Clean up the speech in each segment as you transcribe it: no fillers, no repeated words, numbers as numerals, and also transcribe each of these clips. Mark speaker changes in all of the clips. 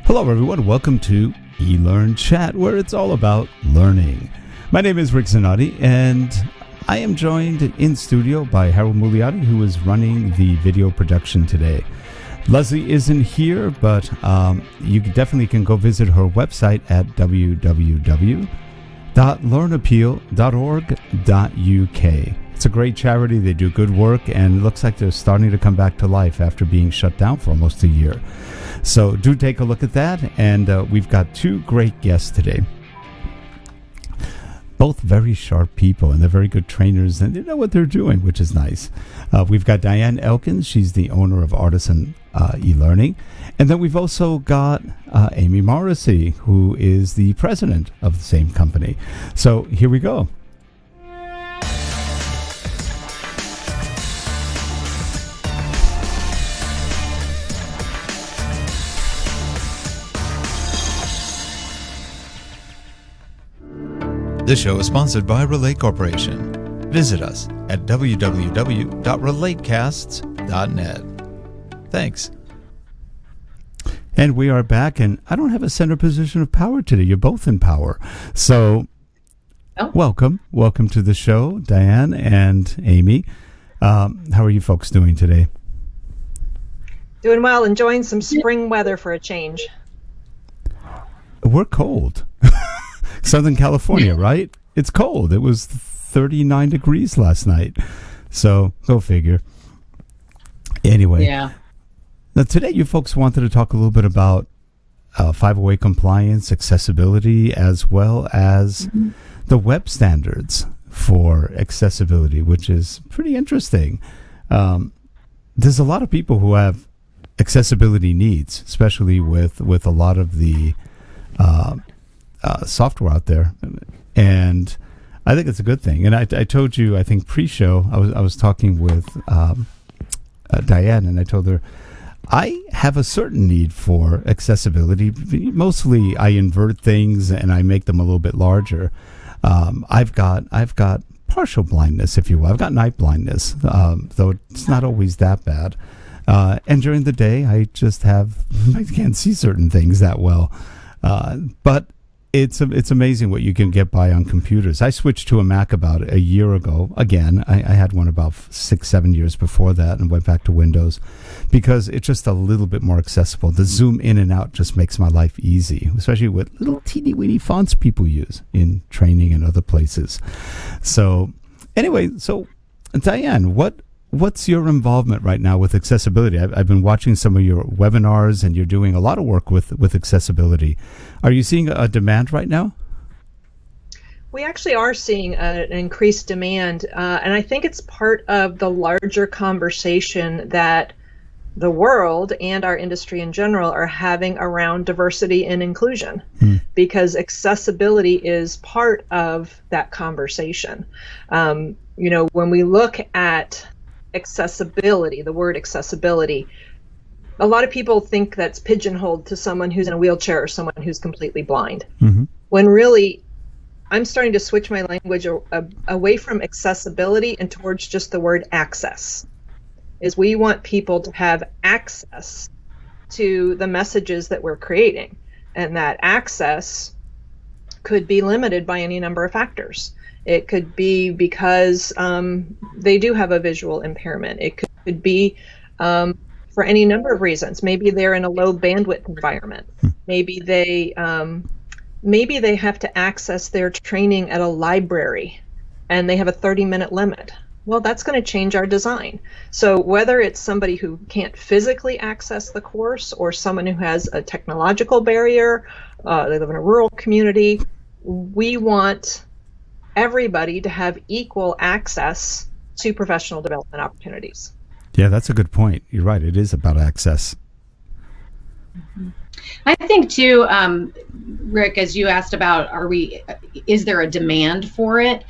Speaker 1: Hello everyone, welcome to eLearnChat, where it's all about learning. My name is Rick Zanotti, and I am joined in studio by Harold Muliati, who is running the video production today. Leslie isn't here, but you definitely can go visit her website at www.learnappeal.org.uk. It's a great charity. They do good work, and it looks like they're starting to come back to life after being shut down for almost a year. So do take a look at that, and we've got two great guests today. Both very sharp people, and they're very good trainers, and they know what they're doing, which is nice. We've got Diane Elkins. She's the owner of Artisan E-Learning. And then we've also got Amy Morrisey, who is the president of the same company. So here we go.
Speaker 2: This show is sponsored by Relate Corporation. Visit us at www.relatecasts.net. Thanks.
Speaker 1: And we are back, and I don't have a center position of power today. You're both in power. So welcome to the show, Diane and Amy. How are you folks doing today?
Speaker 3: Doing well, enjoying some spring weather for a change.
Speaker 1: We're cold. Southern California, right? It's cold. It was 39 degrees last night. So go figure. Anyway.
Speaker 4: Yeah.
Speaker 1: Now today you folks wanted to talk a little bit about 508 compliance, accessibility, as well as the web standards for accessibility, which is pretty interesting. There's a lot of people who have accessibility needs, especially with a lot of the software out there, and I think it's a good thing. And I told you, I think pre-show, I was talking with Diane, and I told her I have a certain need for accessibility. Mostly, I invert things and I make them a little bit larger. I've got partial blindness, if you will. I've got night blindness, though it's not always that bad. And during the day, I can't see certain things that well. But it's amazing what you can get by on computers. I switched to a Mac about a year ago. Again, I had one about 6-7 years before that and went back to Windows because it's just a little bit more accessible. The zoom in and out just makes my life easy, especially with little teeny-weeny fonts people use in training and other places. So anyway, Diane, what's your involvement right now with accessibility? I've been watching some of your webinars, and you're doing a lot of work with accessibility. Are you seeing a demand right now?
Speaker 3: We actually are seeing an increased demand, and I think it's part of the larger conversation that the world and our industry in general are having around diversity and inclusion, because accessibility is part of that conversation. When we look at accessibility, the word accessibility, a lot of people think that's pigeonholed to someone who's in a wheelchair or someone who's completely blind. When really, I'm starting to switch my language away from accessibility and towards just the word access. Is we want people to have access to the messages that we're creating, and that access could be limited by any number of factors. It could be because they do have a visual impairment. It could be for any number of reasons. Maybe they're in a low bandwidth environment. Maybe they have to access their training at a library and they have a 30-minute limit. Well, that's going to change our design. So whether it's somebody who can't physically access the course or someone who has a technological barrier, they live in a rural community, we want everybody to have equal access to professional development opportunities.
Speaker 1: Yeah, that's a good point. You're right. It is about access.
Speaker 4: I think too, Rick, as you asked about, is there a demand for it?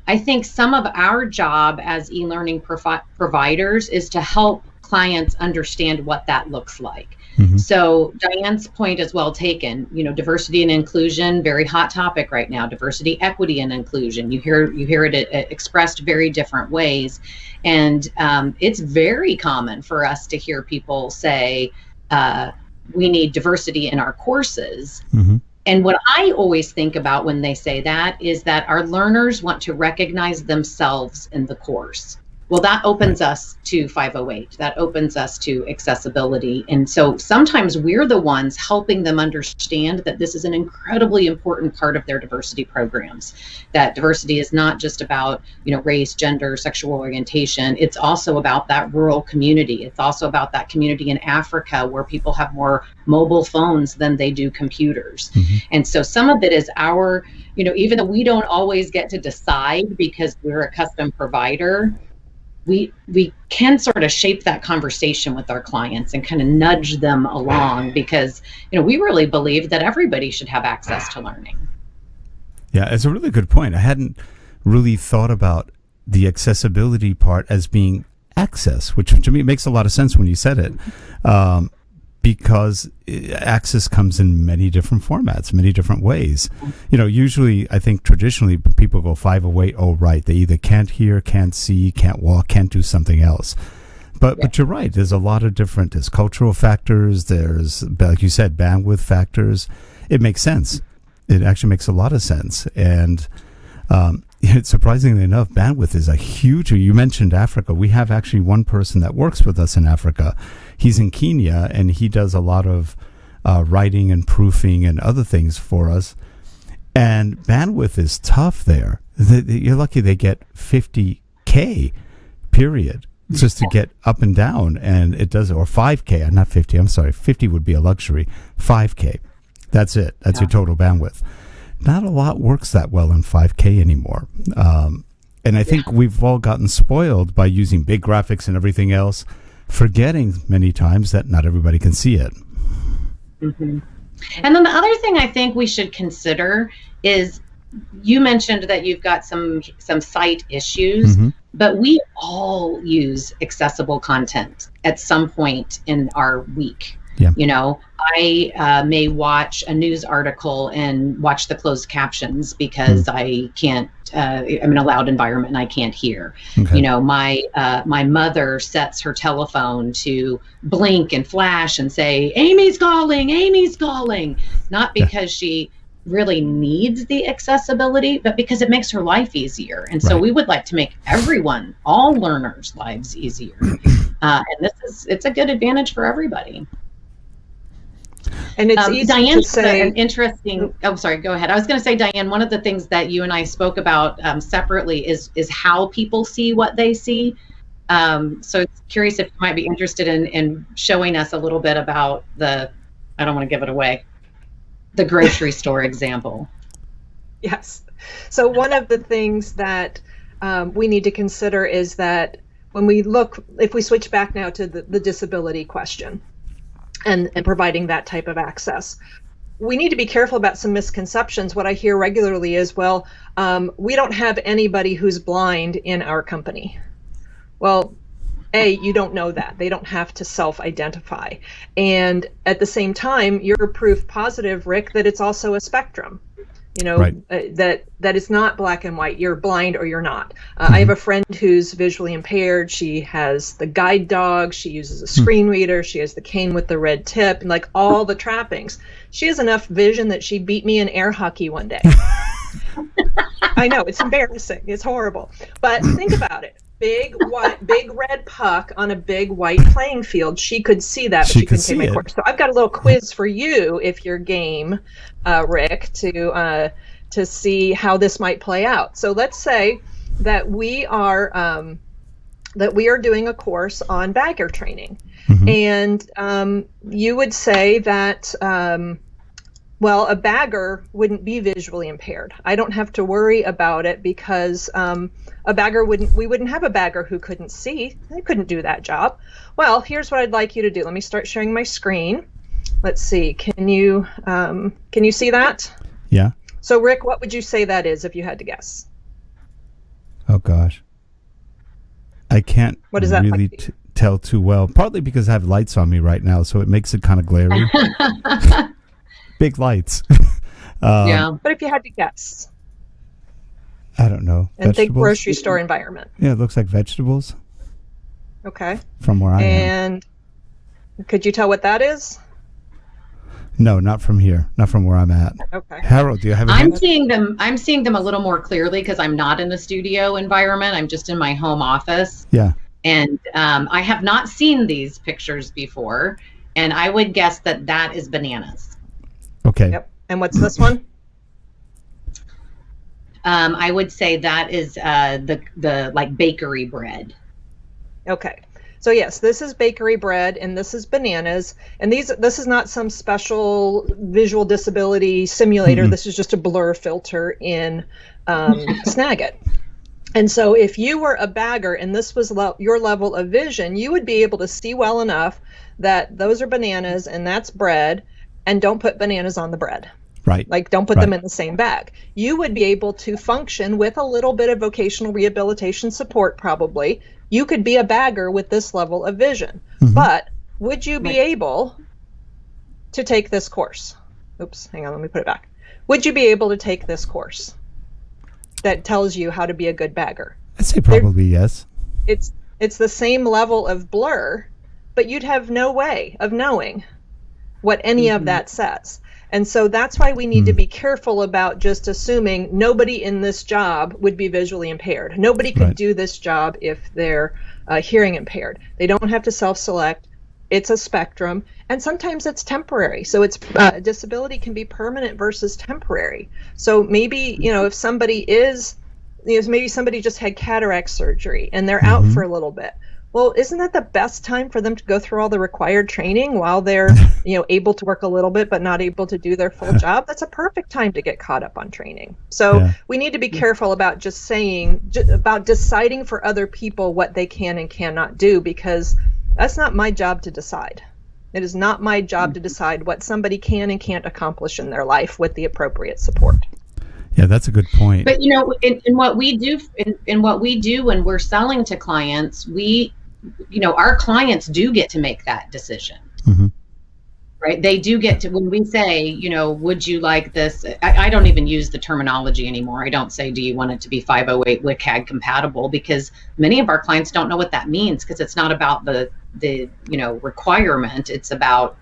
Speaker 4: I think some of our job as e-learning providers is to help clients understand what that looks like. So Diane's point is well taken. Diversity and inclusion, very hot topic right now. Diversity, equity, and inclusion. You hear it expressed very different ways, and it's very common for us to hear people say, we need diversity in our courses.
Speaker 1: Mm-hmm.
Speaker 4: And what I always think about when they say that is that our learners want to recognize themselves in the course. Well, that opens us to 508. That opens us to accessibility. And so sometimes we're the ones helping them understand that this is an incredibly important part of their diversity programs. That diversity is not just about, race, gender, sexual orientation. It's also about that rural community. It's also about that community in Africa where people have more mobile phones than they do computers. Mm-hmm. And so some of it is our, even though we don't always get to decide because we're a custom provider, we can sort of shape that conversation with our clients and kind of nudge them along because, we really believe that everybody should have access to learning.
Speaker 1: Yeah, it's a really good point. I hadn't really thought about the accessibility part as being access, which to me makes a lot of sense when you said it. Because access comes in many different formats, many different ways. Usually I think traditionally people go 508, oh, right. They either can't hear, can't see, can't walk, can't do something else. But you're right. There's a lot of there's cultural factors. There's, like you said, bandwidth factors. It makes sense. It actually makes a lot of sense. And surprisingly enough, bandwidth is a huge, you mentioned Africa. We have actually one person that works with us in Africa. He's in Kenya, and he does a lot of writing and proofing and other things for us. And bandwidth is tough there. You're lucky they get 50K, period, just to get up and down. And it does, or 5K, not 50, I'm sorry, 50 would be a luxury. 5K, that's it. That's your total bandwidth. Not a lot works that well in 5K anymore. And I think we've all gotten spoiled by using big graphics and everything else, forgetting many times that not everybody can see it.
Speaker 4: Mm-hmm. And then the other thing I think we should consider is, you mentioned that you've got some sight issues, mm-hmm. but we all use accessible content at some point in our week. Yeah. I may watch a news article and watch the closed captions because I can't, I'm in a loud environment and I can't hear. Okay. My mother sets her telephone to blink and flash and say, Amy's calling, not because she really needs the accessibility, but because it makes her life easier. And so we would like to make all learners' lives easier. And it's a good advantage for everybody.
Speaker 3: And it's easy
Speaker 4: Diane,
Speaker 3: to say.
Speaker 4: An interesting. Oh, sorry. Go ahead. I was going to say, Diane, one of the things that you and I spoke about separately is how people see what they see. So it's curious if you might be interested in showing us a little bit about I don't want to give it away, the grocery store example.
Speaker 3: Yes. So one of the things that we need to consider is that when we look, if we switch back now to the disability question, and providing that type of access, we need to be careful about some misconceptions. What I hear regularly is, well, we don't have anybody who's blind in our company. Well, you don't know that. They don't have to self-identify. And at the same time, you're proof positive, Rick, that it's also a spectrum. That it's not black and white. You're blind or you're not. I have a friend who's visually impaired. She has the guide dog. She uses a screen reader. She has the cane with the red tip and all the trappings. She has enough vision that she beat me in air hockey one day. I know, it's embarrassing. It's horrible. But think about it. Big red puck on a big white playing field. She could see that, but she couldn't take my course. So I've got a little quiz for you, if you're game, Rick, to see how this might play out. So let's say that we are doing a course on bagger training, and you would say that. A bagger wouldn't be visually impaired. I don't have to worry about it because we wouldn't have a bagger who couldn't see. They couldn't do that job. Well, here's what I'd like you to do. Let me start sharing my screen. Let's see. Can you see that?
Speaker 1: Yeah.
Speaker 3: So Rick, what would you say that is if you had to guess?
Speaker 1: Oh gosh. I can't really tell too well, partly because I have lights on me right now, so it makes it kind of glary. Big lights.
Speaker 4: Yeah.
Speaker 3: But if you had to guess.
Speaker 1: I don't know.
Speaker 3: And think grocery store environment.
Speaker 1: Yeah, it looks like vegetables.
Speaker 3: Okay.
Speaker 1: From where I am.
Speaker 3: And could you tell what that is?
Speaker 1: No, not from here. Not from where I'm at.
Speaker 3: Okay.
Speaker 1: Harold, do you have a
Speaker 4: I'm
Speaker 1: hint?
Speaker 4: seeing them a little more clearly because I'm not in a studio environment. I'm just in my home office.
Speaker 1: Yeah.
Speaker 4: And I have not seen these pictures before. And I would guess that is bananas.
Speaker 1: Okay.
Speaker 3: Yep. And what's this one?
Speaker 4: I would say that is the like bakery bread.
Speaker 3: Okay. So yes, this is bakery bread and this is bananas. And this is not some special visual disability simulator.
Speaker 1: Mm-hmm.
Speaker 3: This is just a blur filter in Snagit. And so if you were a bagger and this was your level of vision, you would be able to see well enough that those are bananas and that's bread, and don't put bananas on the bread.
Speaker 1: Right.
Speaker 3: Like, don't put them in the same bag. You would be able to function with a little bit of vocational rehabilitation support, probably. You could be a bagger with this level of vision.
Speaker 1: Mm-hmm.
Speaker 3: But would you be able to take this course? Oops, hang on, let me put it back. Would you be able to take this course that tells you how to be a good bagger?
Speaker 1: I'd say probably yes.
Speaker 3: It's the same level of blur, but you'd have no way of knowing what any of that says. And so that's why we need to be careful about just assuming nobody in this job would be visually impaired. Nobody could do this job if they're hearing impaired. They don't have to self-select. It's a spectrum, and sometimes it's temporary. So it's disability can be permanent versus temporary. So maybe, if somebody is, maybe somebody just had cataract surgery and they're out for a little bit. Well, isn't that the best time for them to go through all the required training while they're, able to work a little bit but not able to do their full job? That's a perfect time to get caught up on training. So we need to be careful about just about deciding for other people what they can and cannot do, because that's not my job to decide. It is not my job to decide what somebody can and can't accomplish in their life with the appropriate support.
Speaker 1: Yeah, that's a good point.
Speaker 4: But in what we do, in what we do when we're selling to clients, our clients do get to make that decision.
Speaker 1: Mm-hmm.
Speaker 4: Right? They do get to, when we say, would you like this? I don't even use the terminology anymore. I don't say, do you want it to be 508 WCAG compatible? Because many of our clients don't know what that means, because it's not about the requirement. It's about,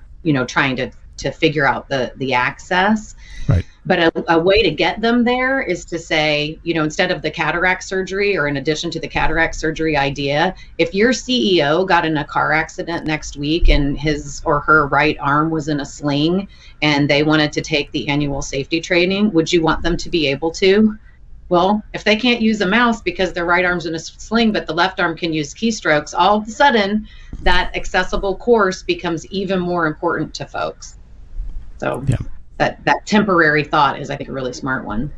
Speaker 4: trying to figure out the access.
Speaker 1: Right.
Speaker 4: But a way to get them there is to say, instead of the cataract surgery, or in addition to the cataract surgery idea, if your CEO got in a car accident next week and his or her right arm was in a sling and they wanted to take the annual safety training, would you want them to be able to? Well, if they can't use a mouse because their right arm's in a sling, but the left arm can use keystrokes, all of a sudden that accessible course becomes even more important to folks. So that temporary thought is, I think, a really smart one.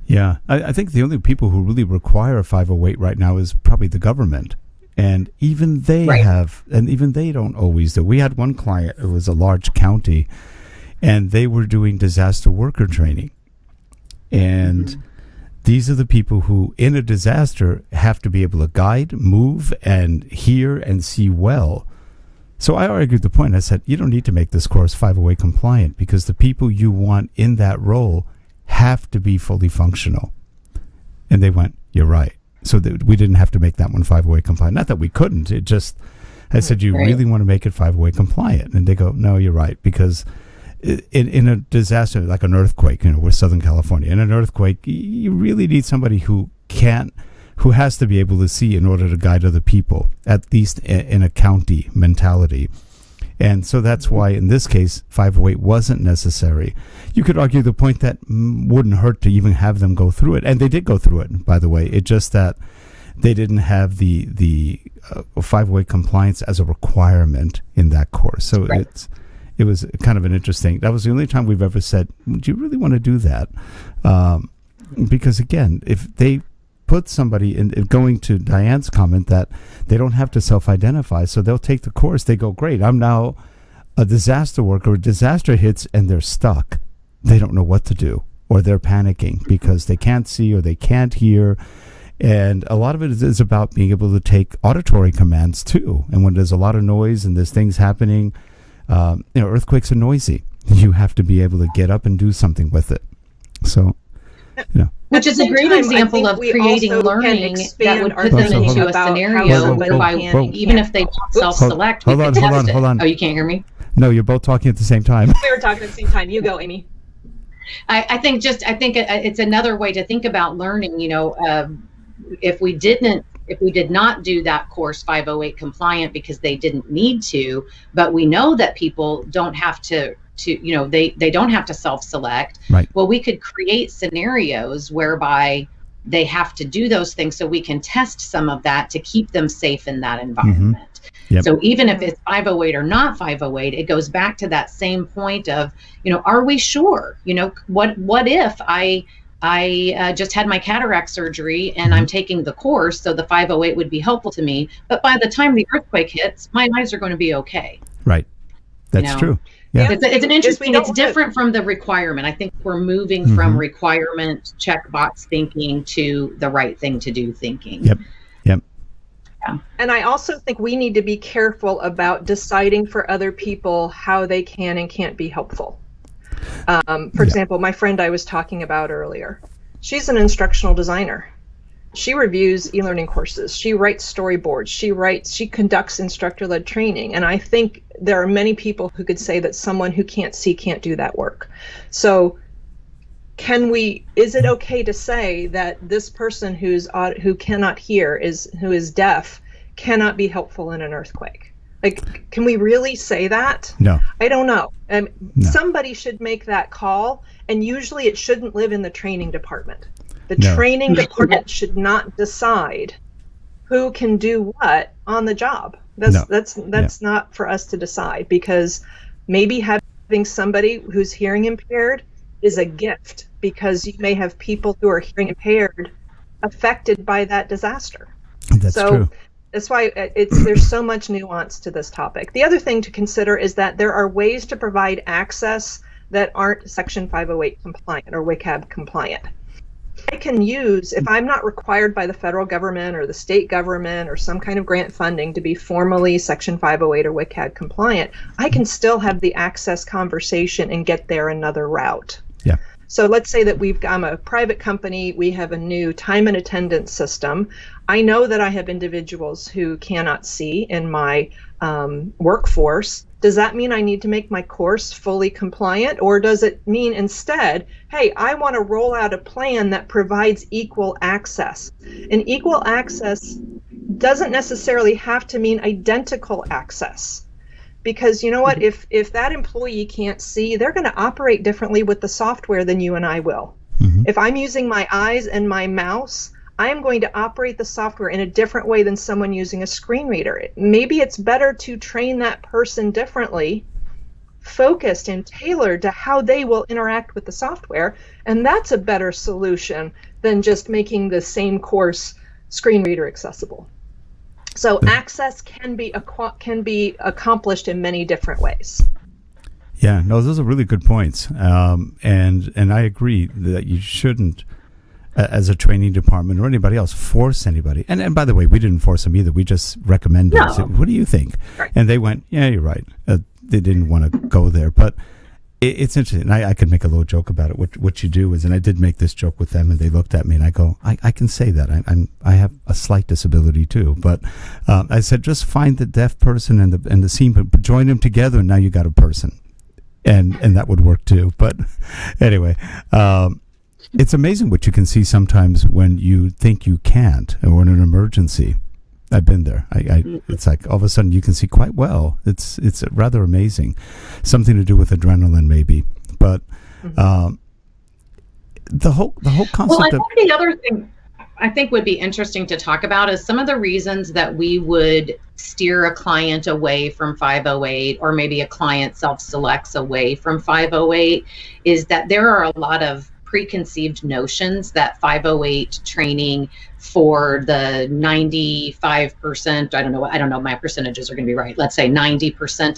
Speaker 1: Yeah, I think the only people who really require a 508 right now is probably the government. And even they even they don't always do. We had one client, it was a large county, and they were doing disaster worker training. And these are the people who, in a disaster, have to be able to guide, move, and hear and see well. So I argued the point. I said, you don't need to make this course 508 compliant, because the people you want in that role have to be fully functional. And they went, you're right. So we didn't have to make that one 508 compliant. Not that we couldn't. It just, I said, you really want to make it 508 compliant? And they go, no, you're right. Because in a disaster, like an earthquake, we're Southern California. In an earthquake, you really need somebody who has to be able to see in order to guide other people, at least in a county mentality. And so that's why in this case, 508 wasn't necessary. You could argue the point that wouldn't hurt to even have them go through it. And they did go through it, by the way. It's just that they didn't have the 508 compliance as a requirement in that course. So it was kind of an interesting, that was the only time we've ever said, do you really want to do that? Because again, if they put somebody in, going to Diane's comment that they don't have to self-identify, so they'll take the course, they go, great, I'm now a disaster worker, a disaster hits and they're stuck. They don't know what to do, or they're panicking because they can't see or they can't hear. And a lot of it is about being able to take auditory commands too. And when there's a lot of noise and there's things happening, earthquakes are noisy. You have to be able to get up and do something with it. So,
Speaker 4: Which is a great example of creating learning that would put them into a scenario whereby even if they don't self-select, we can test it. Oh, you can't hear me?
Speaker 1: No, you're both talking at the same time.
Speaker 3: We were talking at the same time. You go, Amy.
Speaker 4: I think it's another way to think about learning. If we did not do that course 508 compliant because they didn't need to, but we know that people don't have to they don't have to self-select.
Speaker 1: Right.
Speaker 4: Well, we could create scenarios whereby they have to do those things so we can test some of that to keep them safe in that environment.
Speaker 1: Mm-hmm. Yep.
Speaker 4: So even if it's 508 or not 508, it goes back to that same point of, are we sure? What if I just had my cataract surgery and I'm taking the course, so the 508 would be helpful to me, but by the time the earthquake hits, my eyes are going to be okay.
Speaker 1: Right. That's true. Yeah.
Speaker 4: It's an interesting, it's different from the requirement. I think we're moving from requirement checkbox thinking to the right thing to do thinking.
Speaker 1: Yep.
Speaker 4: Yeah.
Speaker 3: And I also think we need to be careful about deciding for other people how they can and can't be helpful. For example, my friend I was talking about earlier, she's an instructional designer. She reviews e-learning courses. She writes storyboards. She conducts instructor-led training. And I think there are many people who could say that someone who can't see can't do that work. So is it okay to say that this person who cannot hear, who is deaf, cannot be helpful in an earthquake? Like, can we really say that?
Speaker 1: No.
Speaker 3: I don't know.
Speaker 1: No.
Speaker 3: Somebody should make that call, and usually it shouldn't live in the training department. The training department should not decide who can do what on the job. That's not for us to decide, because maybe having somebody who's hearing impaired is a gift, because you may have people who are hearing impaired affected by that disaster.
Speaker 1: That's true.
Speaker 3: That's why there's so much nuance to this topic. The other thing to consider is that there are ways to provide access that aren't Section 508 compliant or WCAG compliant. I can use, if I'm not required by the federal government or the state government or some kind of grant funding to be formally Section 508 or WCAG compliant, I can still have the access conversation and get there another route.
Speaker 1: Yeah.
Speaker 3: So let's say that I'm a private company, we have a new time and attendance system. I know that I have individuals who cannot see in my workforce. Does that mean I need to make my course fully compliant? Or does it mean instead, hey, I want to roll out a plan that provides equal access? And equal access doesn't necessarily have to mean identical access. Because you know what, if that employee can't see, they're going to operate differently with the software than you and I will. Mm-hmm. If I'm using my eyes and my mouse, I am going to operate the software in a different way than someone using a screen reader. Maybe it's better to train that person differently, focused and tailored to how they will interact with the software, and that's a better solution than just making the same course screen reader accessible. So access can be accomplished in many different ways.
Speaker 1: Yeah, no, those are really good points, and I agree that you shouldn't, as a training department or anybody else, force anybody. And by the way, we didn't force them either. We just recommended.
Speaker 3: No.
Speaker 1: Said, what do you think?
Speaker 3: Right.
Speaker 1: And they went, yeah, you're right. They didn't want to go there, but it's interesting. I could make a little joke about it. What you do is, and I did make this joke with them, and they looked at me, and I go, I can say that I have a slight disability too, but I said, just find the deaf person and the scene, but join them together, and now you got a person, and that would work too. But anyway, it's amazing what you can see sometimes when you think you can't, or in an emergency. I've been there. It's like all of a sudden you can see quite well. It's rather amazing. Something to do with adrenaline, maybe. But the whole concept.
Speaker 4: Well, I think the other thing I think would be interesting to talk about is some of the reasons that we would steer a client away from 508, or maybe a client self-selects away from 508, is that there are a lot of preconceived notions that 508 training for the 95%, I don't know, my percentages are going to be right. Let's say 90%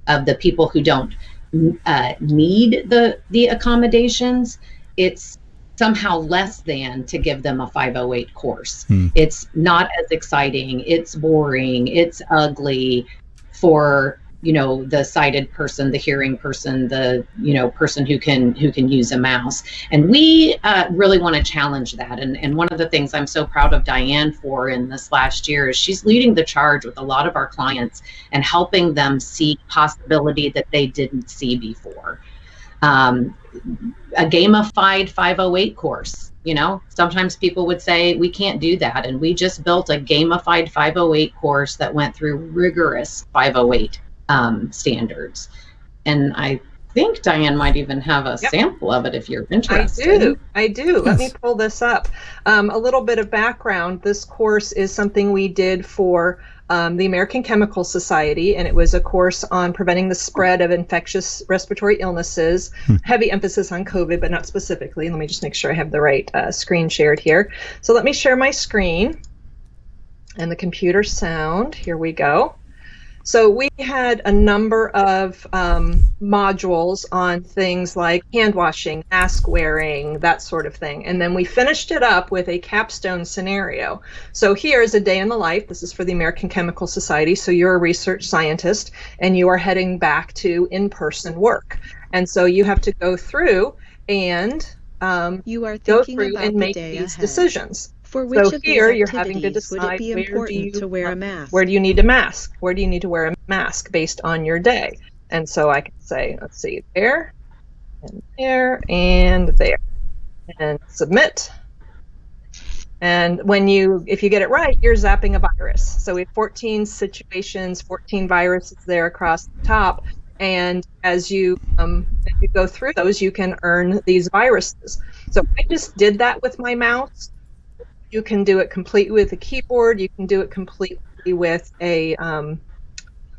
Speaker 4: of the people who don't need the accommodations, it's somehow less than to give them a 508 course. It's not as exciting, it's boring, it's ugly for the sighted person, the hearing person, the person who can use a mouse. And we really want to challenge that. And one of the things I'm so proud of Diane for in this last year is she's leading the charge with a lot of our clients and helping them see possibility that they didn't see before. A gamified 508 course. Sometimes people would say we can't do that, and we just built a gamified 508 course that went through rigorous 508 standards. And I think Diane might even have a sample of it if you're interested.
Speaker 3: I do. Yes. Let me pull this up. A little bit of background. This course is something we did for the American Chemical Society, and it was a course on preventing the spread of infectious respiratory illnesses, heavy emphasis on COVID, but not specifically. Let me just make sure I have the right screen shared here. So let me share my screen and the computer sound. Here we go. So we had a number of modules on things like hand washing, mask wearing, that sort of thing. And then we finished it up with a capstone scenario. So here is a day in the life. This is for the American Chemical Society. So you're a research scientist and you are heading back to in-person work. And so you have to go through and make these decisions.
Speaker 5: For which
Speaker 3: so
Speaker 5: of
Speaker 3: here
Speaker 5: these
Speaker 3: you're having to decide
Speaker 5: would it be important to wear a mask?
Speaker 3: Where do you need a mask? Where do you need to wear a mask based on your day? And so I can say, let's see, there, and there, and there, and submit. And if you get it right, you're zapping a virus. So we have 14 situations, 14 viruses there across the top. And as you go through those, you can earn these viruses. So I just did that with my mouse. You can do it completely with a keyboard. You can do it completely with a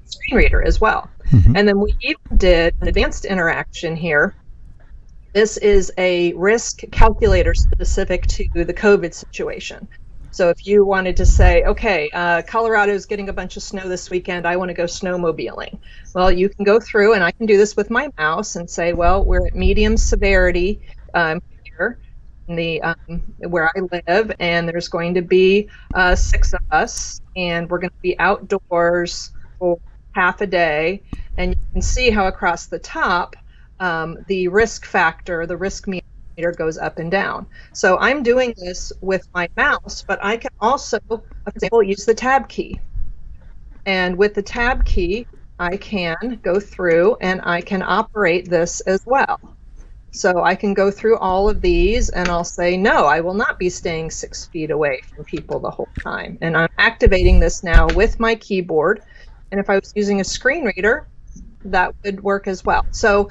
Speaker 3: screen reader as well. Mm-hmm. And then we even did an advanced interaction here. This is a risk calculator specific to the COVID situation. So if you wanted to say, okay, Colorado is getting a bunch of snow this weekend, I want to go snowmobiling. Well, you can go through, and I can do this with my mouse and say, well, we're at medium severity here. Where I live, and there's going to be 6 of us, and we're going to be outdoors for half a day. And you can see how across the top the risk factor, the risk meter goes up and down. So I'm doing this with my mouse, but I can also, for example, use the tab key. And with the tab key, I can go through and I can operate this as well. So I can go through all of these and I'll say, no, I will not be staying 6 feet away from people the whole time. And I'm activating this now with my keyboard. And if I was using a screen reader, that would work as well. So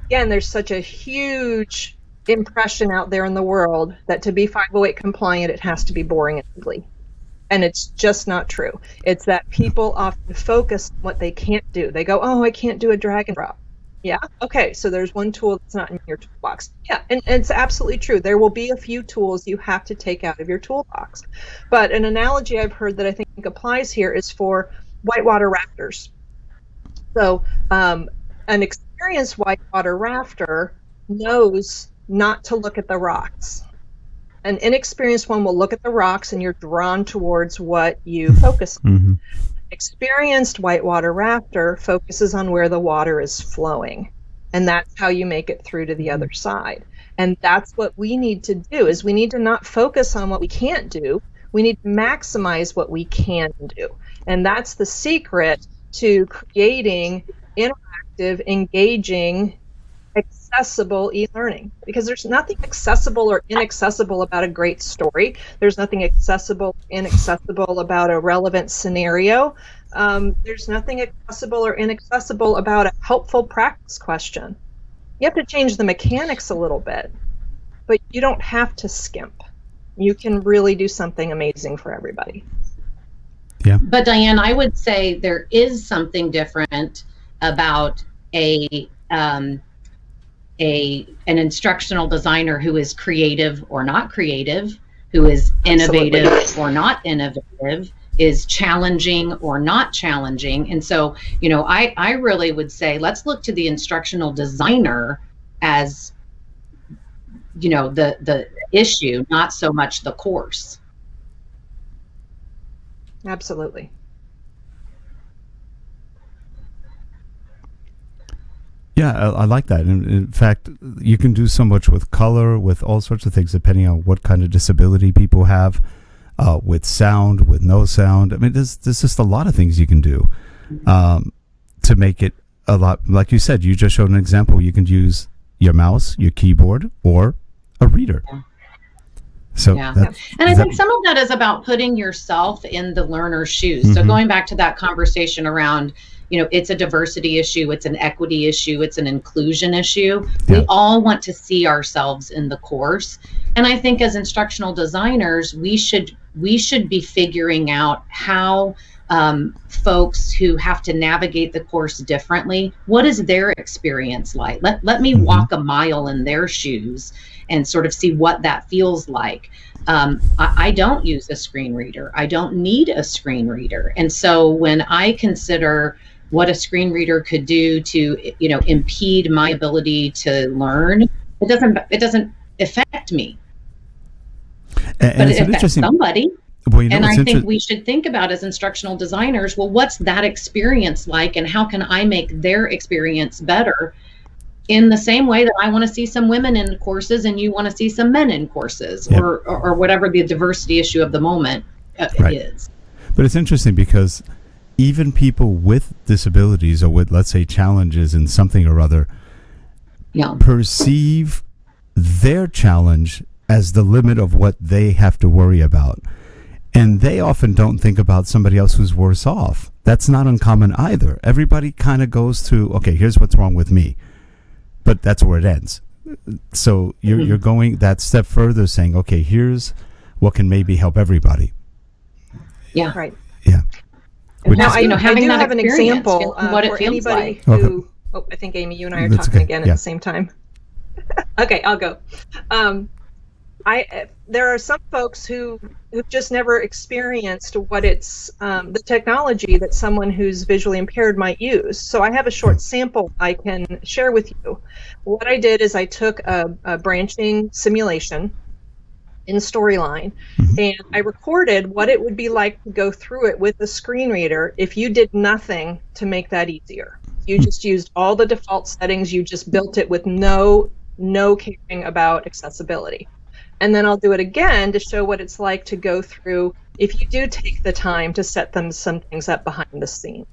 Speaker 3: again, there's such a huge impression out there in the world that to be 508 compliant, it has to be boring and ugly. And it's just not true. It's that people often focus on what they can't do. They go, oh, I can't do a drag and drop. Yeah, okay, so there's one tool that's not in your toolbox. Yeah, and it's absolutely true. There will be a few tools you have to take out of your toolbox. But an analogy I've heard that I think applies here is for whitewater rafters. So an experienced whitewater rafter knows not to look at the rocks. An inexperienced one will look at the rocks and you're drawn towards what you focus on. Mm-hmm. Experienced whitewater rafter focuses on where the water is flowing, and that's how you make it through to the other side. And that's what we need to do, is we need to not focus on what we can't do. We need to maximize what we can do. And that's the secret to creating interactive, engaging, accessible e-learning, because there's nothing accessible or inaccessible about a great story. There's nothing accessible, inaccessible about a relevant scenario. There's nothing accessible or inaccessible about a helpful practice question. You have to change the mechanics a little bit, but you don't have to skimp. You can really do something amazing for everybody.
Speaker 1: Yeah.
Speaker 4: But Diane, I would say there is something different about an instructional designer who is creative or not creative, who is innovative Absolutely. Or not innovative, is challenging or not challenging. And so, I really would say, let's look to the instructional designer as, the issue, not so much the course.
Speaker 3: Absolutely.
Speaker 1: Yeah, I like that. In fact, you can do so much with color, with all sorts of things, depending on what kind of disability people have, with sound, with no sound. I mean, there's just a lot of things you can do to make it a lot. Like you said, you just showed an example. You can use your mouse, your keyboard, or a reader. So,
Speaker 4: and I think some of that is about putting yourself in the learner's shoes. So going back to that conversation around, it's a diversity issue, it's an equity issue, it's an inclusion issue. Yeah. We all want to see ourselves in the course. And I think as instructional designers, we should be figuring out how folks who have to navigate the course differently, what is their experience like? Let me walk a mile in their shoes and sort of see what that feels like. I don't use a screen reader. I don't need a screen reader. And so when I consider what a screen reader could do to, impede my ability to learn, it doesn't affect me. But it affects somebody.
Speaker 1: Well,
Speaker 4: and I think we should think about, as instructional designers, well, what's that experience like, and how can I make their experience better? In the same way that I want to see some women in courses and you want to see some men in courses, or whatever the diversity issue of the moment is.
Speaker 1: But it's interesting because even people with disabilities or with, let's say, challenges in something or other, perceive their challenge as the limit of what they have to worry about. And they often don't think about somebody else who's worse off. That's not uncommon either. Everybody kind of goes to, okay, here's what's wrong with me. But that's where it ends. So you're going that step further, saying, okay, here's what can maybe help everybody.
Speaker 4: Yeah.
Speaker 3: Right.
Speaker 1: Yeah.
Speaker 3: Now, I do have an example
Speaker 4: what it
Speaker 3: for
Speaker 4: feels
Speaker 3: anybody
Speaker 4: like.
Speaker 3: who, I think, Amy, you and I are talking again at the same time. Okay, I'll go. There are some folks who've just never experienced what it's the technology that someone who's visually impaired might use. So I have a short sample I can share with you. What I did is I took a branching simulation in Storyline, and I recorded what it would be like to go through it with a screen reader if you did nothing to make that easier. You just used all the default settings. You just built it with no caring about accessibility. And then I'll do it again to show what it's like to go through if you do take the time to set some things up behind the scenes.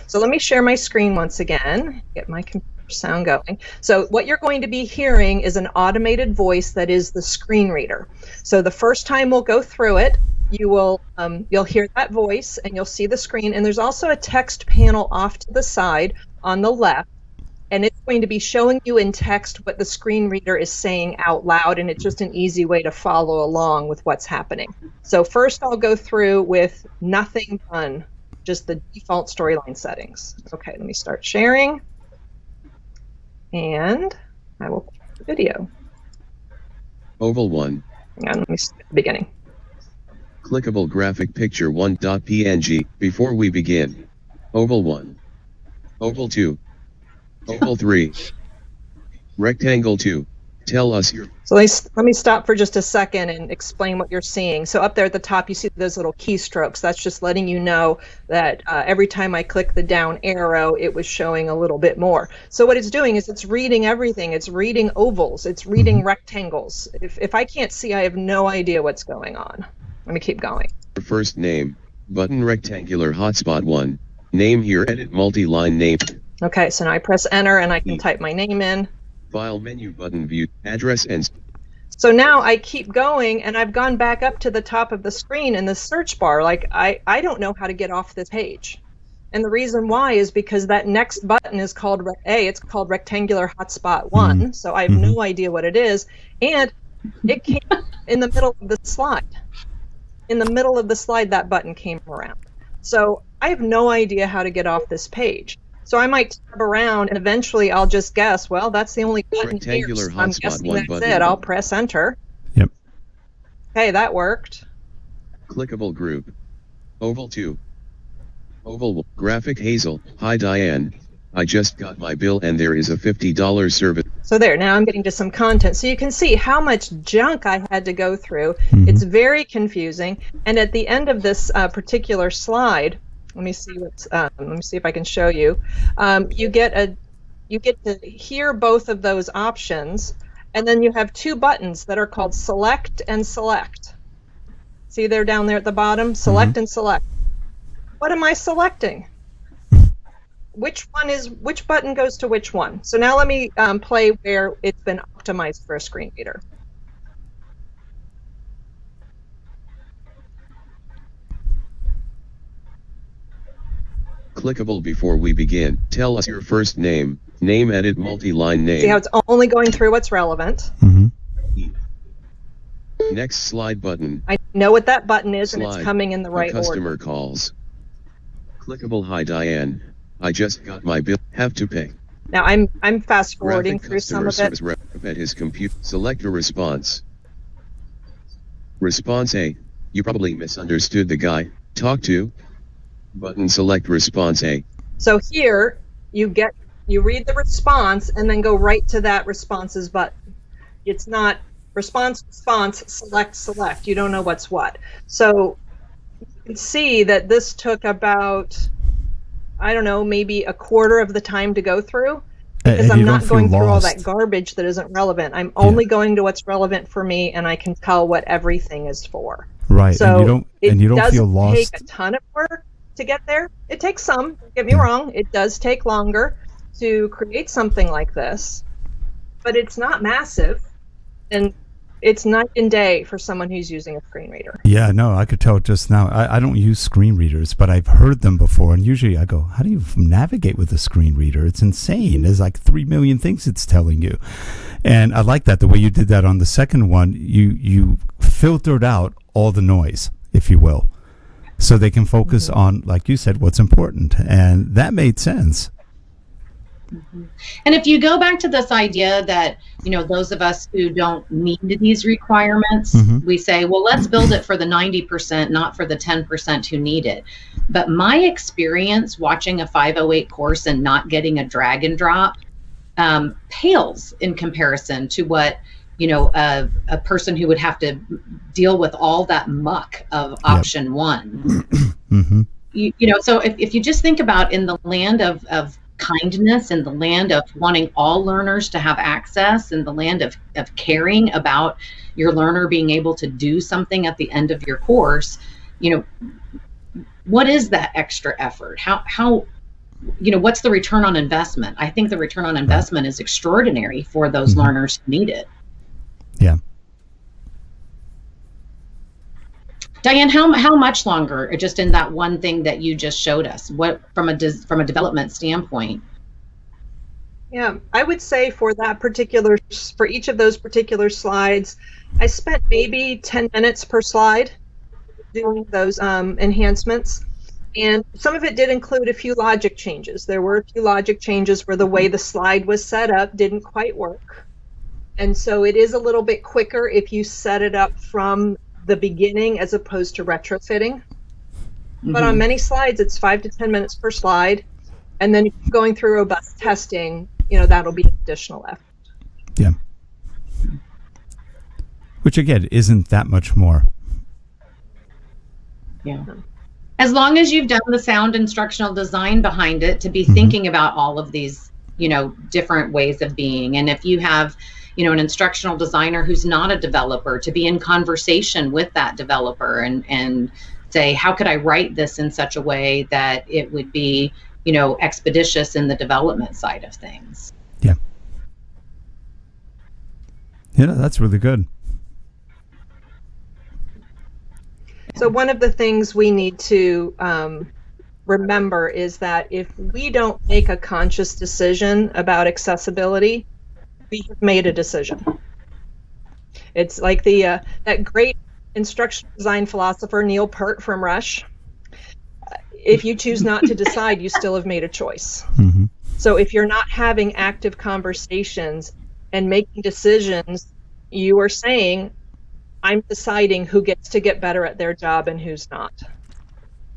Speaker 3: So let me share my screen once again, get my computer sound going. So what you're going to be hearing is an automated voice that is the screen reader. So the first time we'll go through it, you'll hear that voice and you'll see the screen. And there's also a text panel off to the side on the left. And it's going to be showing you in text what the screen reader is saying out loud, and it's just an easy way to follow along with what's happening. So first I'll go through with nothing done, just the default Storyline settings. Okay, let me start sharing. And I will play the video.
Speaker 6: Oval 1.
Speaker 3: Hang on, let me start at the beginning.
Speaker 6: Clickable graphic picture 1.png. Before we begin. Oval 1. Oval 2. Oval 3. Rectangle 2. Tell us your...
Speaker 3: So let me stop for just a second and explain what you're seeing. So up there at the top, you see those little keystrokes. That's just letting you know that every time I click the down arrow, it was showing a little bit more. So what it's doing is it's reading everything. It's reading ovals. It's reading rectangles. If I can't see, I have no idea what's going on. Let me keep going.
Speaker 6: First name, button rectangular hotspot 1. Name here, edit multi-line name.
Speaker 3: Okay, so now I press enter and I can type my name in.
Speaker 6: File menu button view, address and...
Speaker 3: So now I keep going and I've gone back up to the top of the screen in the search bar. Like I don't know how to get off this page. And the reason why is because that next button is called it's called rectangular hotspot 1. So I have no idea what it is. And it came in the middle of the slide. In the middle of the slide, that button came around. So I have no idea how to get off this page. So I might tab around and eventually I'll just guess, well, that's the only button here. So I'm guessing that's it. I'll press enter.
Speaker 1: Yep.
Speaker 3: Okay, that worked.
Speaker 6: Clickable group. Oval 2. Oval 1. Graphic Hazel. Hi Diane. I just got my bill and there is a $50 service.
Speaker 3: So there, now I'm getting to some content. So you can see how much junk I had to go through. It's very confusing. And at the end of this particular slide, let me see if I can show you. You get you get to hear both of those options, and then you have two buttons that are called select and select. See, they're down there at the bottom, select and select. What am I selecting? Which button goes to which one? So now let me play where it's been optimized for a screen reader.
Speaker 6: Clickable before we begin. Tell us your first name. Name edit multi-line name.
Speaker 3: See how it's only going through what's relevant.
Speaker 6: Next slide button.
Speaker 3: I know what that button is,
Speaker 6: Slide.
Speaker 3: and it's coming in the right
Speaker 6: Customer
Speaker 3: order.
Speaker 6: calls. Clickable. Hi Diane. I just got my bill. Have to pay.
Speaker 3: Now I'm fast forwarding
Speaker 6: Graphic
Speaker 3: through some
Speaker 6: customer
Speaker 3: of it.
Speaker 6: service rep at his computer. Select a response. Response A. You probably misunderstood the guy. Talk to. Button select response A.
Speaker 3: So here you read the response and then go right to that responses button. It's not response, select. You don't know what's what. So you can see that this took about, I don't know, maybe a quarter of the time to go through, because I'm not going through all that garbage that isn't relevant. I'm only going to what's relevant for me, and I can tell what everything is for.
Speaker 1: Right.
Speaker 3: So
Speaker 1: and you don't feel lost.
Speaker 3: It doesn't take a ton of work to get there. It takes some, don't get me wrong. It does take longer to create something like this, but it's not massive, and it's night and day for someone who's using a screen reader.
Speaker 1: Yeah, no, I could tell just now. I don't use screen readers, but I've heard them before, and usually I go, how do you navigate with a screen reader? It's insane. There's like 3 million things it's telling you. And I like that, the way you did that on the second one. You filtered out all the noise, if you will, so they can focus on, like you said, what's important. And that made sense.
Speaker 4: And if you go back to this idea that, those of us who don't need these requirements, we say, well, let's build it for the 90%, not for the 10% who need it. But my experience watching a 508 course and not getting a drag and drop pales in comparison to what, a person who would have to deal with all that muck of option one. So if you just think about, in the land of kindness, in the land of wanting all learners to have access, in the land of caring about your learner being able to do something at the end of your course, what is that extra effort? How what's the return on investment? I think the return on investment is extraordinary for those learners who need it.
Speaker 1: Yeah.
Speaker 4: Diane, how much longer, just in that one thing that you just showed us? What from a development standpoint?
Speaker 3: Yeah, I would say for each of those particular slides, I spent maybe 10 minutes per slide doing those enhancements. And some of it did include a few logic changes. There were a few logic changes where the way the slide was set up didn't quite work. And so it is a little bit quicker if you set it up from the beginning as opposed to retrofitting. But on many slides, it's 5 to 10 minutes per slide. And then if you're going through robust testing, that'll be additional effort.
Speaker 1: Yeah. Which again, isn't that much more.
Speaker 4: Yeah. As long as you've done the sound instructional design behind it, to be thinking about all of these, different ways of being. And if you have, an instructional designer who's not a developer, to be in conversation with that developer and say, how could I write this in such a way that it would be, expeditious in the development side of things.
Speaker 1: Yeah. Yeah, that's really good.
Speaker 3: So one of the things we need to remember is that if we don't make a conscious decision about accessibility, we have made a decision. It's like that great instructional design philosopher Neil Peart from Rush. If you choose not to decide, you still have made a choice. So if you're not having active conversations and making decisions, you are saying, I'm deciding who gets to get better at their job and who's not.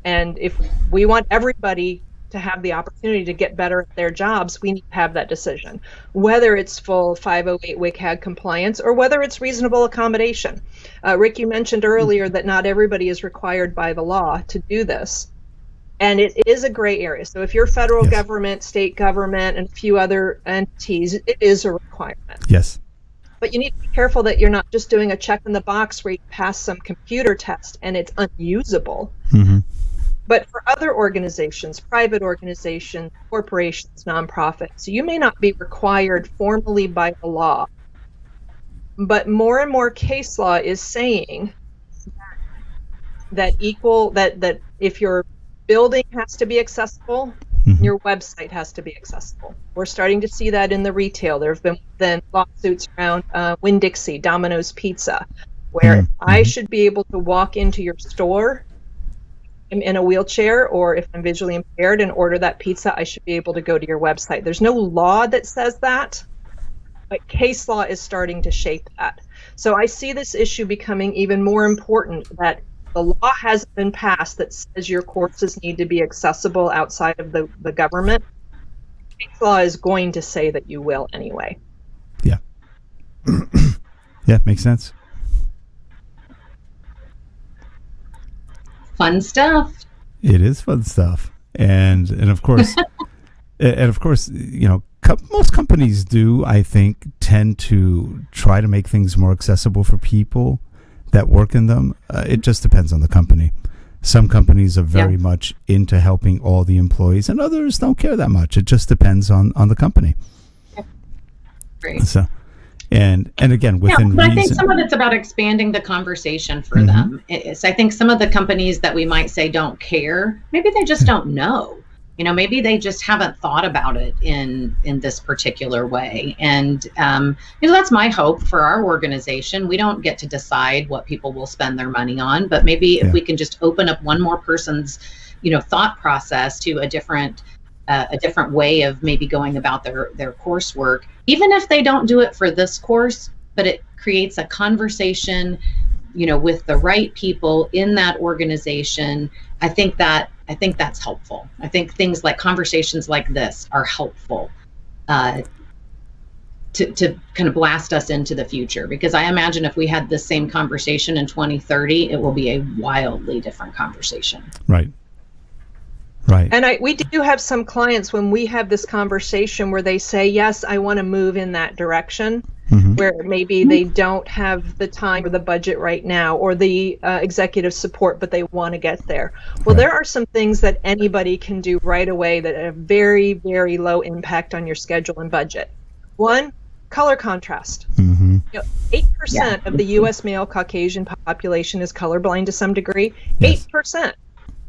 Speaker 3: And if we want everybody to have the opportunity to get better at their jobs, we need to have that decision, whether it's full 508 WCAG compliance or whether it's reasonable accommodation. Rick, you mentioned earlier that not everybody is required by the law to do this. And it is a gray area. So if you're federal
Speaker 1: Yes.
Speaker 3: government, state government, and a few other entities, it is a requirement.
Speaker 1: Yes.
Speaker 3: But you need to be careful that you're not just doing a check in the box where you pass some computer test and it's unusable.
Speaker 1: Mm-hmm.
Speaker 3: But for other organizations, private organizations, corporations, nonprofits, you may not be required formally by the law. But more and more case law is saying that if your building has to be accessible,
Speaker 1: Mm-hmm.
Speaker 3: your website has to be accessible. We're starting to see that in the retail. There have been then lawsuits around Winn-Dixie, Domino's Pizza, where
Speaker 1: Mm-hmm.
Speaker 3: I should be able to walk into your store in a wheelchair, or if I'm visually impaired and order that pizza, I should be able to go to your website. There's no law that says that, but case law is starting to shape that. So I see this issue becoming even more important, that the law hasn't been passed that says your courses need to be accessible outside of the government. Case law is going to say that you will anyway.
Speaker 1: Yeah. Yeah, makes sense.
Speaker 4: Fun stuff.
Speaker 1: It is fun stuff, and of course, most companies do, I think, tend to try to make things more accessible for people that work in them. It just depends on the company. Some companies are very much into helping all the employees, and others don't care that much. It just depends on the company.
Speaker 4: Great.
Speaker 1: So, and again, within
Speaker 4: but
Speaker 1: reason.
Speaker 4: I think some of it's about expanding the conversation for them. I think some of the companies that we might say don't care, maybe they just don't know. Maybe they just haven't thought about it in this particular way. And, that's my hope for our organization. We don't get to decide what people will spend their money on, but maybe if we can just open up one more person's, thought process to a different way of maybe going about their coursework, even if they don't do it for this course, but it creates a conversation, with the right people in that organization. I think that's helpful. I think things like conversations like this are helpful to kind of blast us into the future, because I imagine if we had the same conversation in 2030, it will be a wildly different conversation.
Speaker 1: Right.
Speaker 3: And we do have some clients when we have this conversation where they say, yes, I want to move in that direction, where maybe they don't have the time or the budget right now or the executive support, but they want to get there. Well, there are some things that anybody can do right away that have very, very low impact on your schedule and budget. One, color contrast. 8% of the U.S. male Caucasian population is colorblind to some degree. 8%.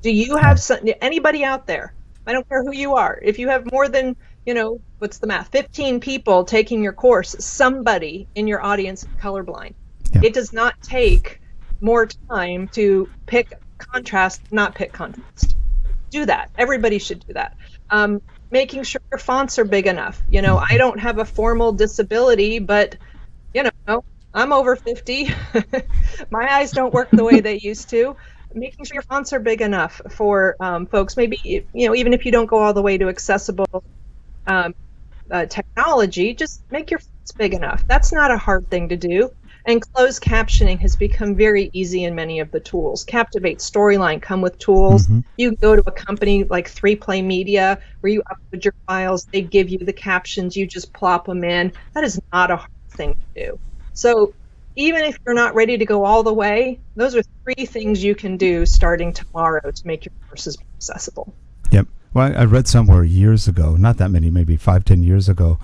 Speaker 3: Do you have anybody out there? I don't care who you are. If you have more than, what's the math? 15 people taking your course, somebody in your audience is colorblind. Yeah. It does not take more time to pick contrast, not pick contrast. Do that. Everybody should do that. Making sure your fonts are big enough. I don't have a formal disability, but, I'm over 50. My eyes don't work the way they used to. Making sure your fonts are big enough for folks. Maybe, even if you don't go all the way to accessible technology, just make your fonts big enough. That's not a hard thing to do. And closed captioning has become very easy in many of the tools. Captivate, Storyline come with tools. You go to a company like 3Play Media where you upload your files. They give you the captions. You just plop them in. That is not a hard thing to do. So even if you're not ready to go all the way, those are 3 things you can do starting tomorrow to make your courses more accessible.
Speaker 1: Yep. Well, I read somewhere years ago, not that many, maybe 5-10 years ago,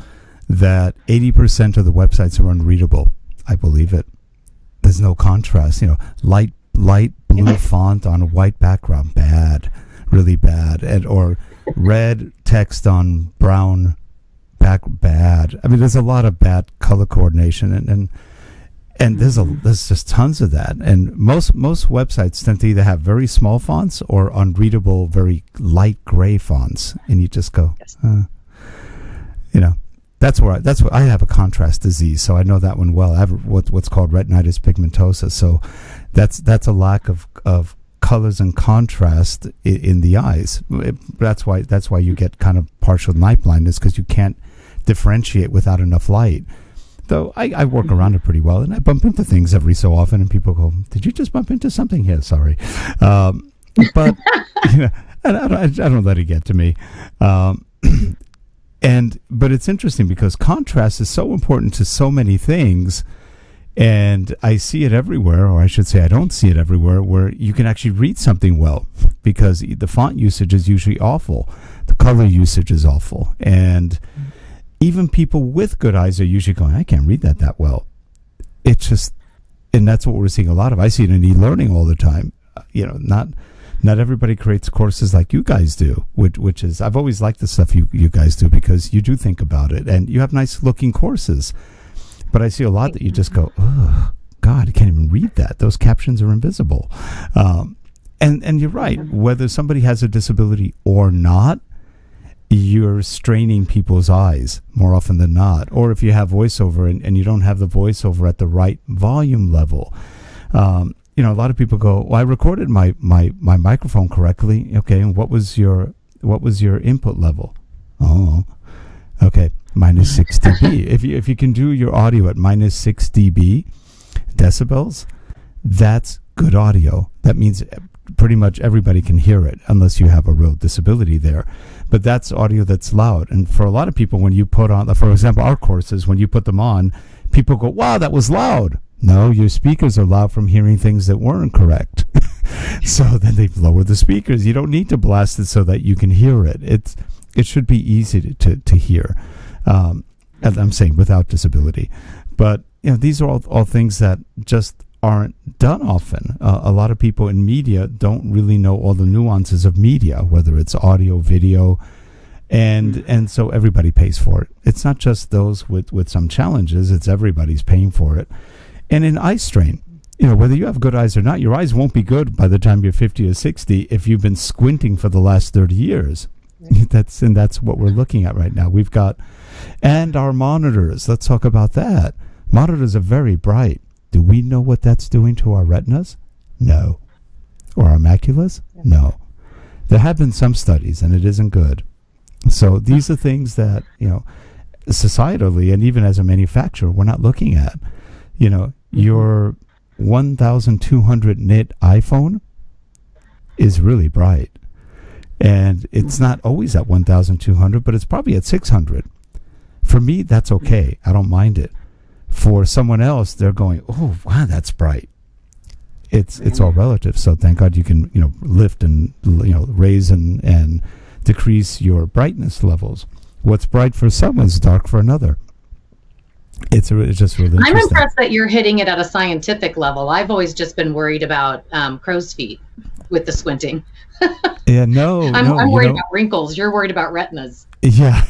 Speaker 1: that 80% of the websites are unreadable. I believe it. There's no contrast. Light blue font on a white background, bad, really bad, or red text on brown back, bad. I mean, there's a lot of bad color coordination, and there's just tons of that. And most websites tend to either have very small fonts or unreadable, very light gray fonts, and you just go, That's where I have a contrast disease, so I know that one well. I have what's called retinitis pigmentosa, so that's a lack of colors and contrast in the eyes. That's why you get kind of partial night blindness, because you can't differentiate without enough light. Though I work around it pretty well, and I bump into things every so often, and people go, "Did you just bump into something?" Yeah, sorry, but And I don't let it get to me. But it's interesting because contrast is so important to so many things. And I see it everywhere, or I should say I don't see it everywhere, where you can actually read something well because the font usage is usually awful. The color usage is awful. And even people with good eyes are usually going, I can't read that well. It's just, and that's what we're seeing a lot of. I see it in e-learning all the time. Not everybody creates courses like you guys do, which is, I've always liked the stuff you guys do because you do think about it and you have nice looking courses. But I see a lot that you just go, oh, God, I can't even read that. Those captions are invisible. And you're right. Whether somebody has a disability or not, you're straining people's eyes more often than not. Or if you have voiceover and you don't have the voiceover at the right volume level. A lot of people go, well, I recorded my microphone correctly. Okay, and what was your input level? Oh, okay. Minus 6 dB. If you can do your audio at minus 6 dB decibels, that's good audio. That means pretty much everybody can hear it unless you have a real disability there. But that's audio that's loud. And for a lot of people, when you put on, for example, our courses, when you put them on, people go, wow, that was loud. No, your speakers are loud from hearing things that weren't correct. So then they lower the speakers. You don't need to blast it so that you can hear it. It should be easy to hear. I'm saying without disability, but these are all things that just aren't done often. A lot of people in media don't really know all the nuances of media, whether it's audio, video, and so everybody pays for it. It's not just those with some challenges; it's everybody's paying for it. And in eye strain, whether you have good eyes or not, your eyes won't be good by the time you're 50 or 60 if you've been squinting for the last 30 years. That's what we're looking at right now. We've got, and our monitors. Let's talk about that. Monitors are very bright. Do we know what that's doing to our retinas? No. Or our maculas? No. There have been some studies, and it isn't good. So these are things that, societally and even as a manufacturer, we're not looking at. Your 1,200 nit iPhone is really bright. And it's not always at 1,200, but it's probably at 600. For me, that's okay. I don't mind it. For someone else, they're going, oh, wow, that's bright. It's all relative. So thank God you can, lift and, raise and decrease your brightness levels. What's bright for someone is dark for another. It's just really interesting.
Speaker 4: I'm impressed that you're hitting it at a scientific level. I've always just been worried about crow's feet with the squinting.
Speaker 1: Yeah, no.
Speaker 4: I'm worried about wrinkles. You're worried about retinas.
Speaker 1: Yeah.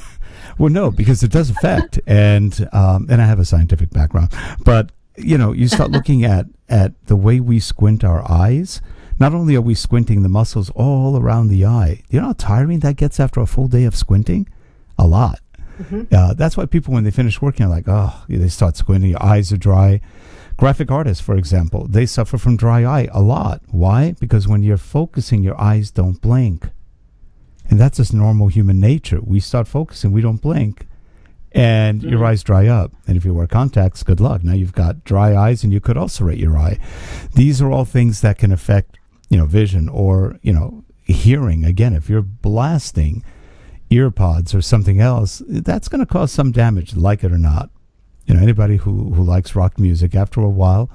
Speaker 1: Well, no, because it does affect, and I have a scientific background. But you start looking at the way we squint our eyes. Not only are we squinting the muscles all around the eye, you know how tiring that gets after a full day of squinting? A lot. Mm-hmm. That's why people, when they finish working, are like, oh, they start squinting. Your eyes are dry. Graphic artists, for example, they suffer from dry eye a lot. Why? Because when you're focusing, your eyes don't blink. And that's just normal human nature. We start focusing, we don't blink, and your eyes dry up. And if you wear contacts, good luck. Now you've got dry eyes and you could ulcerate your eye. These are all things that can affect, vision or, hearing. Again, if you're blasting ear pods or something else, that's going to cause some damage, like it or not. Anybody who likes rock music, after a while,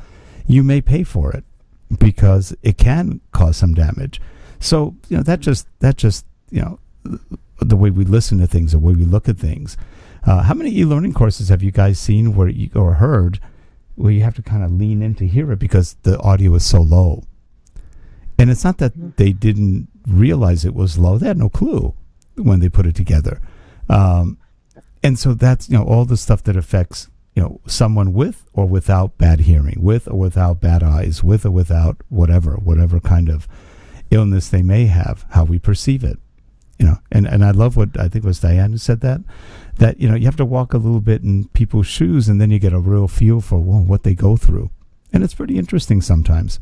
Speaker 1: you may pay for it because it can cause some damage. So, that just the way we listen to things, the way we look at things. How many e-learning courses have you guys seen or heard where you have to kind of lean in to hear it because the audio is so low? And it's not that they didn't realize it was low. They had no clue when they put it together. And so that's, all the stuff that affects, someone with or without bad hearing, with or without bad eyes, with or without whatever kind of illness they may have, how we perceive it. And I love what I think it was Diane who said that you have to walk a little bit in people's shoes and then you get a real feel for what they go through. And it's pretty interesting sometimes.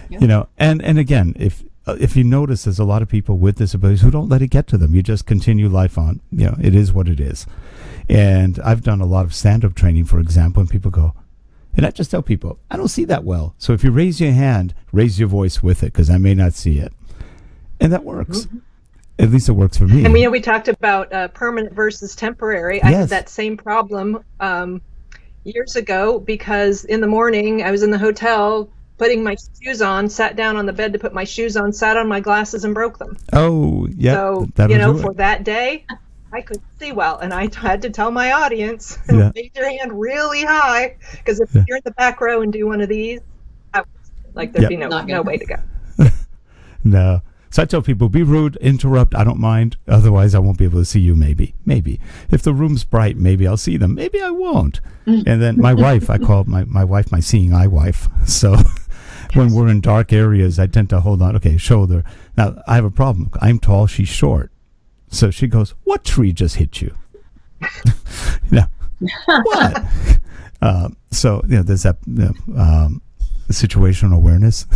Speaker 1: Yeah. And again, if you notice, there's a lot of people with disabilities who don't let it get to them. You just continue life on. It is what it is. And I've done a lot of stand-up training, for example, and people go, and I just tell people, I don't see that well. So if you raise your hand, raise your voice with it, because I may not see it. And that works. At least it works for me.
Speaker 3: And we talked about permanent versus temporary. I had that same problem years ago because in the morning I was in the hotel putting my shoes on, sat down on the bed to put my shoes on, sat on my glasses and broke them.
Speaker 1: Oh, yeah.
Speaker 3: So, for that day, I couldn't see well. And I had to tell my audience, raise your hand really high, because if you're in the back row and do one of these, there'd be no way to go.
Speaker 1: No. So I tell people, be rude, interrupt, I don't mind. Otherwise, I won't be able to see you, maybe. If the room's bright, maybe I'll see them. Maybe I won't. And then my wife, I call my wife my seeing eye wife. So when we're in dark areas, I tend to hold on. Okay, shoulder. Now, I have a problem. I'm tall, she's short. So she goes, what tree just hit you? What? So, there's that situational awareness.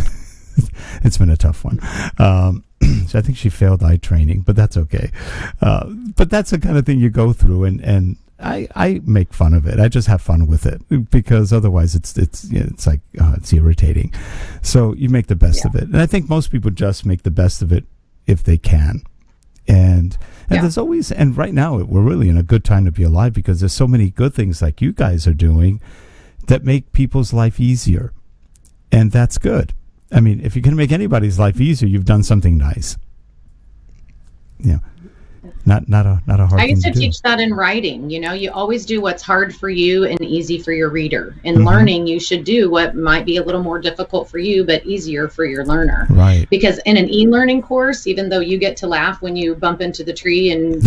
Speaker 1: It's been a tough one. So I think she failed eye training, but that's okay. But that's the kind of thing you go through, and I make fun of it. I just have fun with it because otherwise it's like it's irritating. So you make the best of it, and I think most people just make the best of it if they can. And there's always, and right now we're really in a good time to be alive because there's so many good things like you guys are doing that make people's life easier, and that's good. I mean, if you can make anybody's life easier, you've done something nice. Not a hard thing to do.
Speaker 4: I used to teach that in writing. You always do what's hard for you and easy for your reader. In learning, you should do what might be a little more difficult for you, but easier for your learner.
Speaker 1: Right.
Speaker 4: Because in an e-learning course, even though you get to laugh when you bump into the tree and,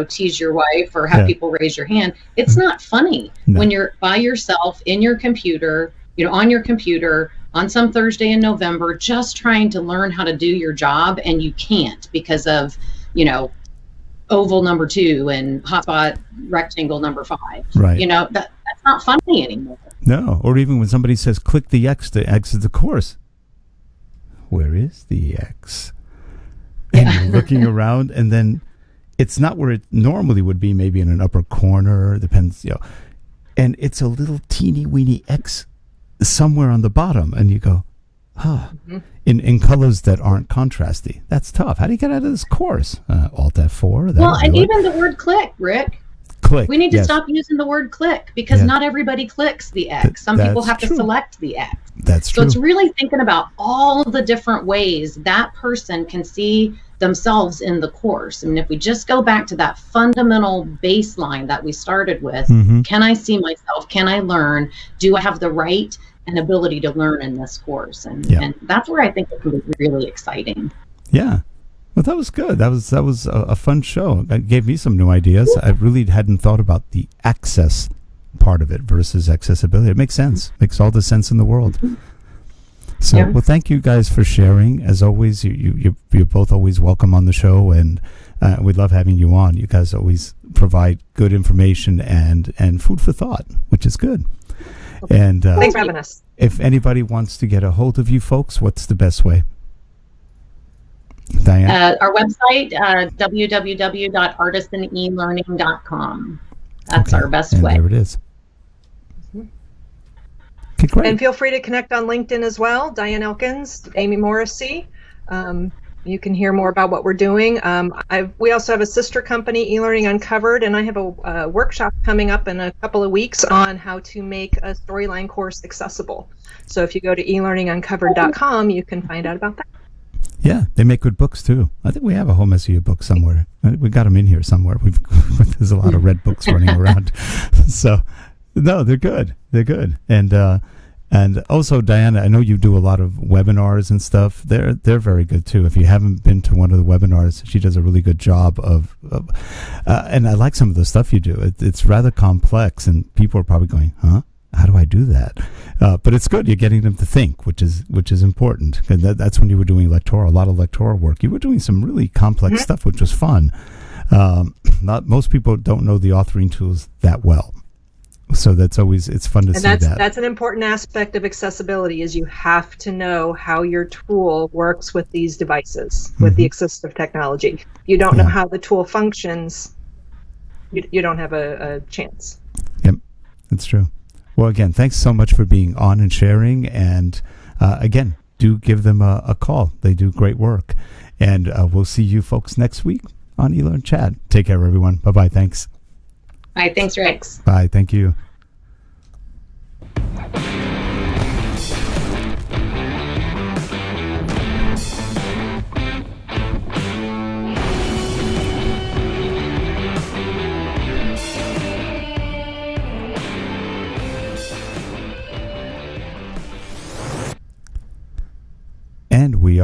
Speaker 4: tease your wife or have people raise your hand, it's not funny when you're by yourself in your computer, on your computer, on some Thursday in November, just trying to learn how to do your job, and you can't because of, oval number 2 and hotspot rectangle number 5.
Speaker 1: Right.
Speaker 4: That's not funny anymore.
Speaker 1: No, or even when somebody says, click the X to exit the course. Where is the X? And you're looking around, and then it's not where it normally would be, maybe in an upper corner, depends, and it's a little teeny weeny X somewhere on the bottom, and you go, in colors that aren't contrasty. That's tough. How do you get out of this course? Alt F4.
Speaker 4: Well, and even the word click, Rick.
Speaker 1: Click.
Speaker 4: We need to stop using the word click because not everybody clicks the X. Some people have to select the X.
Speaker 1: That's true.
Speaker 4: So it's really thinking about all the different ways that person can see themselves in the course. I mean, if we just go back to that fundamental baseline that we started with, can I see myself? Can I learn? Do I have the right and ability to learn in this course? And that's where I think it can be really exciting.
Speaker 1: Yeah. Well, that was good. That was a fun show. It gave me some new ideas. I really hadn't thought about the access part of it versus accessibility. It makes sense. Makes all the sense in the world. So, well, thank you guys for sharing. As always, you're both always welcome on the show, and we love having you on. You guys always provide good information and food for thought, which is good. And
Speaker 3: thanks for having us.
Speaker 1: If anybody wants to get a hold of you folks, what's the best way? Diane?
Speaker 4: Our website, www.artisanelearning.com. That's our best way.
Speaker 1: There it is. Okay, great.
Speaker 3: And feel free to connect on LinkedIn as well. Diane Elkins, Amy Morrisey. You can hear more about what we're doing. We also have a sister company, eLearning Uncovered, and I have a workshop coming up in a couple of weeks on how to make a storyline course accessible. So if you go to eLearningUncovered.com, you can find out about that.
Speaker 1: Yeah, they make good books too. I think we have a home SEO book somewhere. We got them in here somewhere. There's a lot of red books running around. So, no, they're good. They're good. And also, Diana, I know you do a lot of webinars and stuff. They're very good too. If you haven't been to one of the webinars, she does a really good job of and I like some of the stuff you do. It's rather complex, and people are probably going, huh? How do I do that? But it's good. You're getting them to think, which is important. And that's when you were doing a lot of lectoral work. You were doing some really complex stuff, which was fun. Most people don't know the authoring tools that well. So it's fun to see that.
Speaker 3: That's an important aspect of accessibility, is you have to know how your tool works with these devices, with the assistive technology. If you don't know how the tool functions, you don't have a chance.
Speaker 1: Yep, that's true. Well, again, thanks so much for being on and sharing. And again, do give them a call. They do great work. And we'll see you folks next week on eLearnChat. Take care, everyone. Bye-bye. Thanks.
Speaker 4: All right. Thanks, Rick.
Speaker 1: Bye. Thank you. And we are